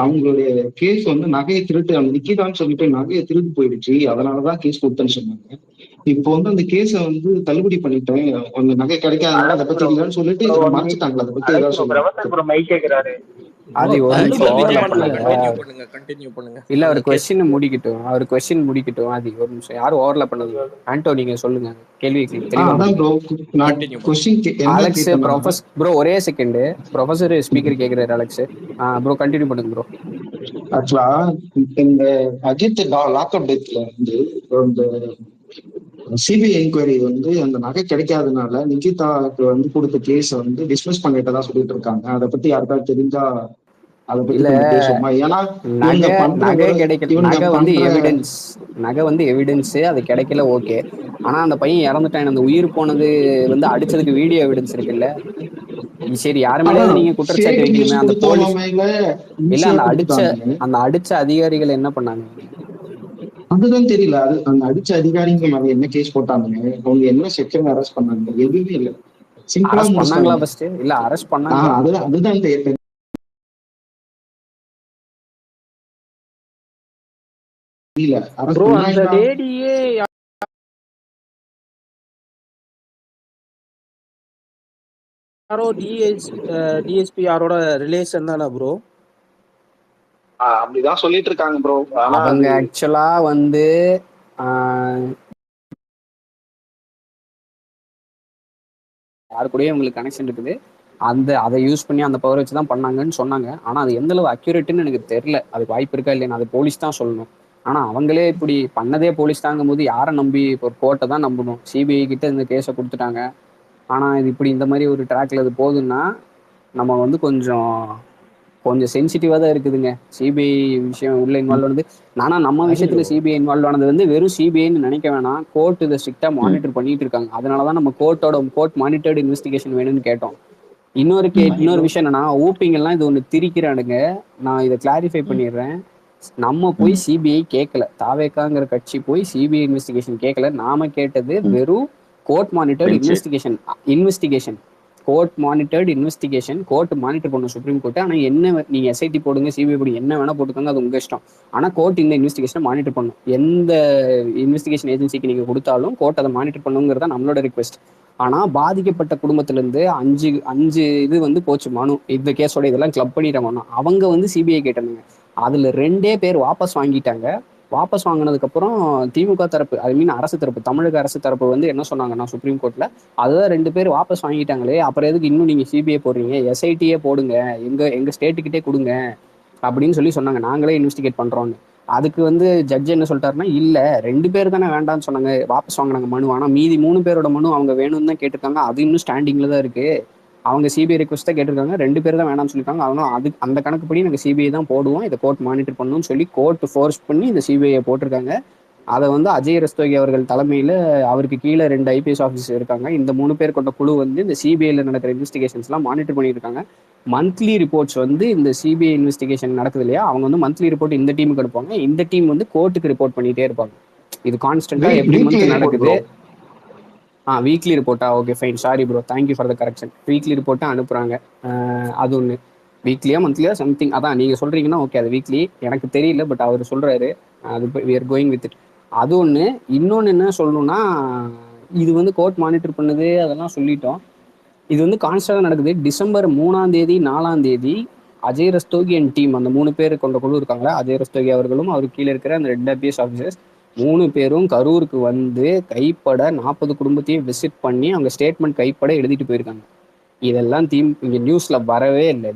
அவங்களுடைய கேஸ் வந்து நகையை திருட்டு, அந்த நிக்கிதான்னு சொல்லிட்டு நகையை திருட்டு போயிடுச்சு, அதனாலதான் கேஸ் கொடுத்தேன்னு சொன்னாங்க. இப்போ வந்து அந்த கேஸ வந்து தள்ளுபடி பண்ணிட்டேன், அந்த நகை கிடைக்காதனால அதை அலெக்ஸ் பத்தி ப்ரோ. இல்லைன்னு சொல்லிட்டு ப்ரோ ஒன் மினிட். மறைச்சிட்டாங்களா? அதை பத்தி அலெக்ஸ் ஏதாவது ப்ரோ, பிரபாகர் சொல்லுங்க. ப்ரோ மைக் கேக்குறாரு. அது ஒரு லைவ் நிமிஷம் இல்ல ஓவர்லாப் விஜயகாந்த் ப்ரோ பண்ணாத. கண்டினியூ பண்ணுங்க, கண்டினியூ பண்ணுங்க. இல்ல அவர் அவங்க கொஸ்டின் கேட்கட்டும். முடிக்கட்டும், அவர் கொஸ்டின் முடிக்கட்டும். அது ஒரு நிமிஷம், யாரும் ஓவர்லாப் ஓகே பண்ணாதீங்க. ஓகே. ஆண்டோ நீங்க சொல்லுங்க, கேள்வி தெளிவா அதான் முடிங்க. ப்ரோ, நான் கண்டினியூ பண்ணுங்க. கொஸ்டின் என்ன அலெக்ஸ் கேட்டேன்னா, ப்ரொஃபஸ் ப்ரோ ஒரே செகண்ட். ப்ரொஃபசர் ஸ்பீக்கர் கேக்குறாரு அலெக்ஸ். ப்ரோ கண்டினியூ பண்ணுங்க ப்ரோ. ஆக்சுவலா இந்த அஜித் லாக்அப் டெத்ல வந்து இந்த சிபிஐ என்கொயரி வந்து அந்த நகை கிடைக்காதனால நிகிதாக்கு வந்து கொடுத்த கேஸ வந்து டிஸ்மிஸ் பண்ணிட்டதா சொல்லிட்டு இருக்காங்க. அதை பத்தி யாருக்காவது தெரிஞ்சா அதை பத்தி இல்ல கொஞ்சம் பேசுவோமா? ஏன்னா இவங்க நகை பண்ற நகை ஒரு கிடைக்கல. இவனுங்க நகை வந்து பண்ற எவிடன்ஸ். நகை வந்து எவிடன்ஸ், அது கிடைக்கல ஓகே. ஆனா அந்த பையன் இறந்துட்டான், அந்த உயிர் போனது வந்து அடிச்சதுக்கு வீடியோ எவிடன்ஸ் இருக்குல்ல. சரி யாரு மேலேயாவது நீங்க குற்றச்சாட்டு ஃபேக் வைக்கணுமே. நியூஸ் அந்த கொடுத்தவங்க போலீஸ் மேல இல்ல ஈஸியா அந்த கொடுத்துட்டாங்க. அடிச்ச அதிகாரிகள் என்ன பண்ணாங்க? அதுதான் தெரியல. அது அந்த அடிச்ச அதிகாரிங்க மேல என்ன கேஸ் போட்டாங்க, அவங்க என்ன செக்ஷன் அரெஸ்ட் பண்ணாங்க, எதுவுமே இல்லை. சிம்பிளா அரெஸ்ட் பண்ணாங்களா? முடிச்சிட்டாங்க. ஃபர்ஸ்ட் இல்ல அரெஸ்ட் பண்ணாங்களா? அதுதான் அதுதான் தெரியல. அரெஸ்ட் ப்ரோ அந்த பண்ணாங்களா? லேடியே யாரோ டிஎஸ்பி யாரோட ரிலேஷன் தானே ப்ரோ? அப்படிதான் சொல்லிட்டு இருக்காங்க ப்ரோ. ஆனா அவங்க அது ஆக்சுவலா வந்து ஆஹ், யாரு கூடயும் உங்களுக்கு கனெக்ஷன் இருக்குது. அதை யூஸ் பண்ணி அந்த பவர் வச்சு தான் பண்ணாங்கன்னு சொன்னாங்க. ஆனா அது எந்த அளவு அக்யூரேட்னு எனக்கு தெரியல. அதுக்கு வாய்ப்பு இருக்கா இல்லையா, அது போலீஸ் தான் சொல்லணும். ஆனா அவங்களே இப்படி பண்ணதே போலீஸ் தாங்கும் போது யாரை நம்பி இப்போ கோர்ட்டை தான் நம்பணும். சிபிஐ கிட்ட இந்த கேஸை கொடுத்துட்டாங்க. ஆனா இது இப்படி இந்த மாதிரி ஒரு ட்ராக்ல இது போகுதுன்னா நம்ம வந்து கொஞ்சம் கொஞ்சம் சென்சிட்டிவா தான் இருக்குதுங்க. சிபிஐ விஷயம் உள்ள இன்வால்வ் ஆனது. ஆனா நம்ம விஷயத்துல சிபிஐ இன்வால்வ் ஆனது வந்து வெறும் சிபிஐன்னு நினைக்க வேணாம். கோர்ட் இதை ஸ்ட்ரிக்டா மானிட்டர் பண்ணிட்டு இருக்காங்க. அதனாலதான் நம்ம கோர்ட் மானிட்டர்டு இன்வெஸ்டிகேஷன் வேணும்னு கேட்டோம். இன்னொரு விஷயம் என்னன்னா, ஊப்பிங்கெல்லாம் இது ஒண்ணு திரிக்கிறானுங்க. நான் இதை கிளாரிஃபை பண்ணிடுறேன். நம்ம போய் சிபிஐ கேட்கல. தாவேக்காங்கிற கட்சி போய் சிபிஐ இன்வெஸ்டிகேஷன் கேட்கல. நாம கேட்டது வெறும் court monitored investigation court monitored investigation. Court monitor பண்ணும் சுப்ரீம் கோர்ட். ஆனா என்ன, நீங்க எஸ்ஐடி போடுங்க, சிபிஐ போடுங்க, என்ன வேணா போட்டுக்கோங்க, அது உங்க இஷ்டம். ஆனா கோர்ட் இந்த இன்வெஸ்டிகேஷனை மானிட்டர் பண்ணும். எந்த இன்வெஸ்டிகேஷன் ஏஜென்சிக்கு நீங்க கொடுத்தாலும் கோர்ட் அதை மானிட்டர் பண்ணுங்கிறதா நம்மளோட ரிக்வெஸ்ட். ஆனா பாதிக்கப்பட்ட குடும்பத்துல இருந்து அஞ்சு இது வந்து போச்சு மனு. இந்த கேஸோட இதெல்லாம் கிளப் பண்ணிட்டாங்க. அவங்க வந்து சிபிஐ கேட்டாங்க. அதுல 2 பேர் வாபஸ் வாங்கிட்டாங்க. வாபஸ் வாங்கினதுக்கு அப்புறம் திமுக தரப்பு, ஐ மீன் அரசு தரப்பு, தமிழக அரசு தரப்பு வந்து என்ன சொன்னாங்கன்னா சுப்ரீம் கோர்ட்ல, அதுதான் 2 பேர் வாபஸ் வாங்கிட்டாங்களே, அப்புறம் எதுக்கு இன்னும் நீங்க சிபிஐ போடுறீங்க, எஸ்ஐடியே போடுங்க, எங்க ஸ்டேட்டுக்கிட்டே கொடுங்க அப்படின்னு சொன்னாங்க. நாங்களே இன்வெஸ்டிகேட் பண்றோம்னு. அதுக்கு வந்து ஜட்ஜ் என்ன சொல்லிட்டாருன்னா, இல்ல 2 பேர் தானே வேண்டாம்னு சொன்னாங்க, வாபஸ் வாங்கினாங்க மனு. ஆனா மீதி 3 பேரோட மனு அவங்க வேணும்னு தான் கேட்டிருக்காங்க. அது இன்னும் ஸ்டாண்டிங்ல தான் இருக்கு. அவங்க சிபிஐ ரிக்வஸ்ட் தான் கேட்டிருக்காங்க. 2 பேர் தான் வேணாம்னு சொல்லியிருக்காங்க. அதனால அந்த கணக்குப்படி நாங்கள் சிபிஐ தான் போடுவோம், இதை கோர்ட் மானிட்டர் பண்ணணும்னு சொல்லி கோர்ட் ஃபோர்ஸ் பண்ணி இந்த சிபிஐ போட்டிருக்காங்க. அதை வந்து அஜய் ரஸ்தோகி அவர்கள் தலைமையில அவருக்கு கீழே 2 ஐபிஎஸ் ஆஃபீஸர் இருக்காங்க. இந்த 3 பேர் கொண்ட குழு வந்து இந்த சிபிஐல நடக்கிற இன்வெஸ்டிகேஷன்ஸ்லாம் மானிட்டர் பண்ணிட்டு இருக்காங்க. மந்த்லி ரிப்போர்ட்ஸ் வந்து இந்த சிபிஐ இன்வெஸ்டிகேஷன் நடக்குது இல்லையா, அவங்க வந்து மந்த்லி ரிப்போர்ட் இந்த டீமுக்கு எடுப்பாங்க. இந்த டீம் வந்து கோர்ட்டுக்கு ரிப்போர்ட் பண்ணிட்டே இருப்பாங்க. இது கான்ஸ்டன்டா எவ்ரி மந்த் நடக்குது. வீக்லி ரிப்போர்ட்டா? Okay fine, sorry bro, thank you for the correction. Weekly ரிப்போர்ட்டா அனுப்புறாங்க. அது ஒன்று. வீக்லியா மந்த்லியா சம்திங், அதான் நீங்க சொல்றீங்கன்னா ஓகே அது வீக்லி, எனக்கு தெரியல, பட் அவர் சொல்றாரு. அது we are going with it. அது ஒன்று. இன்னொன்று என்ன சொல்லணும்னா, இது வந்து கோர்ட் மானிட்டர் பண்ணுது அதெல்லாம் சொல்லிட்டோம். இது வந்து கான்ஸ்டன்டா நடக்குது. டிசம்பர் 3ஆம் தேதி 4ஆம் தேதி அஜய் ரஸ்தோகி அண்ட் டீம், அந்த 3 பேர் கொண்ட குழு இருக்காங்களா, அஜய் ரஸ்தோகி அவர்களும் அவருக்கு கீழே இருக்கிற அந்த 2 ஐபிஎஸ் ஆஃபீஸர்ஸ் 3 பேரும் கரூருக்கு வந்து கைப்பட 40 குடும்பத்தையும் விசிட் பண்ணி அவங்க ஸ்டேட்மெண்ட் கைப்பட எழுதிட்டு போயிருக்காங்க. இதெல்லாம் இங்க நியூஸ்ல வரவே இல்லை.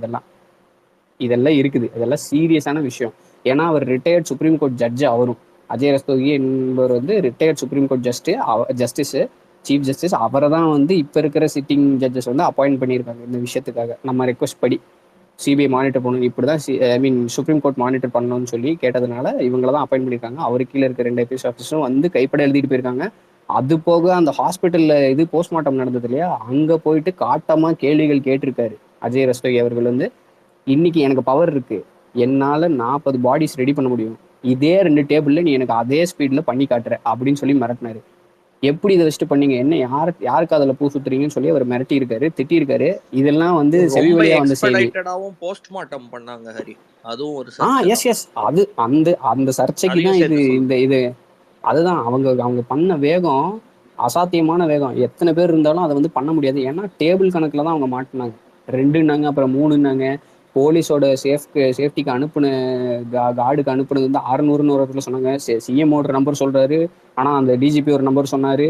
இதெல்லாம் இருக்குது. இதெல்லாம் சீரியஸான விஷயம். ஏன்னா அவர் ரிட்டையர்ட் சுப்ரீம் கோர்ட் ஜட்ஜ். அவரும் அஜய் ரஸ்தோகி என்பவர் வந்து retired supreme court justice, chief justice. அவரை தான் வந்து இப்ப இருக்கிற சிட்டிங் ஜட்ஜஸ் வந்து அப்பாயிண்ட் பண்ணியிருக்காங்க இந்த விஷயத்துக்காக. நம்ம ரெக்வஸ்ட் படி சிபிஐ மானிட்டர் பண்ணணும், இப்படிதான் ஐ மீன் சுப்ரீம் கோர்ட் மானிட்டர் பண்ணணும்னு சொல்லி கேட்டதுனால இவங்கள தான் அப்பாயிண்ட் பண்ணியிருக்காங்க. அவருக்கு கீழே இருக்க 2 ஐபிஎஸ் ஆஃபீஸரும் வந்து கைப்பட எழுதிட்டு போயிருக்காங்க. அது போக அந்த ஹாஸ்பிட்டல்ல இது போஸ்ட்மார்ட்டம் நடந்தது இல்லையா, அங்க போயிட்டு காட்டமா கேள்விகள் கேட்டிருக்காரு அஜய் ரஸ்தோகி அவர்கள். வந்து இன்னைக்கு எனக்கு பவர் இருக்கு, என்னால 40 பாடிஸ் ரெடி பண்ண முடியும், இதே 2 டேபிள்ல நீ எனக்கு அதே ஸ்பீட்ல பண்ணி காட்டுற அப்படின்னு சொல்லி மிரட்டினாரு. எப்படி இதை வச்சுட்டு பண்ணீங்க, என்ன யாருக்கு அதுல பூ சுத்துறீங்கன்னு சொல்லி அவர் மிரட்டி இருக்காரு, திட்டி இருக்காரு. இதெல்லாம் வந்து செவி வழியா வந்த செய்தி. போஸ்ட்மார்ட்டம் பண்ணாங்க ஹரி, அதுவும் ஒரு எஸ் அது அந்த சர்ச்சைக்கு தான் இது அதுதான் அவங்க பண்ண வேகம் அசாத்தியமான வேகம். எத்தனை பேர் இருந்தாலும் அதை வந்து பண்ண முடியாது. ஏன்னா டேபிள் கணக்குல தான் அவங்க மாட்டினாங்க. 2ன்னாங்க, அப்புறம் 3ன்னாங்க. போலீஸோட சேஃப்டிக்கு அனுப்புன கார்டுக்கு அனுப்புனது வந்து 600ன்னு ஒரு இடத்துல சொன்னாங்க. சிஎம்மோட நம்பர் சொல்றாரு, ஆனா அந்த டிஜிபி ஒரு நம்பர் சொன்னாரு.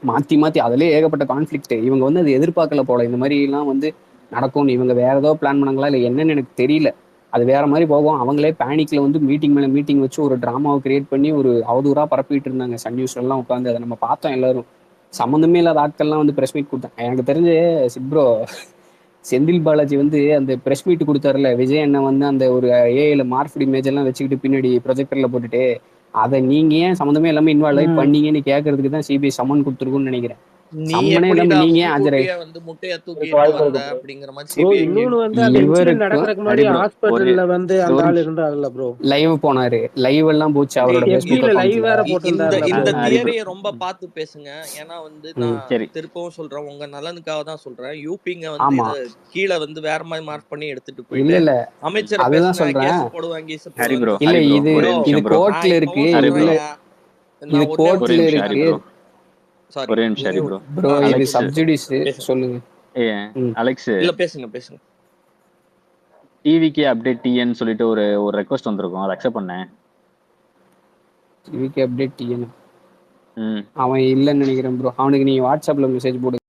மாத்தி அதுலயே ஏகப்பட்ட கான்ஃபிளிக்ட். இவங்க வந்து அது எதிர்பார்க்கல போல, இந்த மாதிரி எல்லாம் வந்து நடக்கும்னு. இவங்க வேற ஏதோ பிளான் பண்ணாங்களா இல்லை என்னன்னு எனக்கு தெரியல. அது வேற மாதிரி போகும். அவங்களே பேனிக்ல வந்து மீட்டிங் மேல மீட்டிங் வச்சு ஒரு டிராமாவை கிரியேட் பண்ணி ஒரு அவதூறா பரப்பிட்டு இருந்தாங்க சன் நியூஸ்ல எல்லாம் உட்காந்து. அதை நம்ம பார்த்தோம் எல்லாரும். சம்மந்தமே இல்லாத ஆட்கள்லாம் வந்து பிரஸ் மீட் கொடுத்தாங்க. எனக்கு தெரிஞ்சு சிப்ரோ செந்தில் பாலாஜி வந்து அந்த பிரஸ் மீட் கொடுத்தாருல, விஜய் அண்ணன் வந்து அந்த ஒரு ஏஐல மார்ஃபிட் இமேஜ் எல்லாம் வச்சுக்கிட்டு பின்னாடி ப்ரொஜெக்டர்ல போட்டுட்டு, அதை நீங்க ஏன் சம்மந்தமே எல்லாமே இன்வால்வ் ஆகி பண்ணீங்கன்னு கேட்கறதுக்கு தான் சிபிஐ சம்மன் கொடுத்துருக்குன்னு நினைக்கிறேன். சம்மனே இல்லாம நீங்க வந்து முட்டைய தூக்கிட்டு வந்த அப்படிங்கிற மாதிரி. இன்னொன்னு வந்து அந்த இன்சிடென்ட் நடக்கிறதுக்கு முன்னாடி ஹாஸ்பிடல்ல வந்து அந்த ஆள் இருந்தாருல ப்ரோ, லைவ் போனாரு, லைவ் எல்லாம் போச்சு அவரோட ஃபேஸ்புக்ல லைவ் வேற போட்டுட்டாரு. இந்த தியரியை ரொம்ப பார்த்து பேசுங்க. ஏன்னா வந்து நான் திருப்பவும் சொல்றேன், உங்க நலனுக்காக தான் சொல்றேன். யூபிங்க வந்து கீழே வந்து வேற மாதிரி மார்க் பண்ணி எடுத்துட்டு போயிட்டு இல்ல அமைச்சர் அதுதான் சொல்றேன். போடுவாங்க. இல்ல இது கோர்ட்ல இருக்கு, இது கோர்ட்ல இருக்கு. ஒரே நிமிஷம் ப்ரோ, இது சப்ஜுடிஸ். சொல்லுங்க அலெக்ஸ். இல்ல பேசுங்க. டிவிக்கு அப்டேட் டிஎன் சொல்லிட்டு ஒரு ரெக்வெஸ்ட் வந்திருக்கும், அதை அக்செப்ட் பண்ணேன். டிவிக்கு அப்டேட் டிஎன் அவன் இல்லன்னு நினைக்கிறேன் ப்ரோ. அவனுக்கு நீங்க வாட்ஸ்அப்ல மெசேஜ் போடு.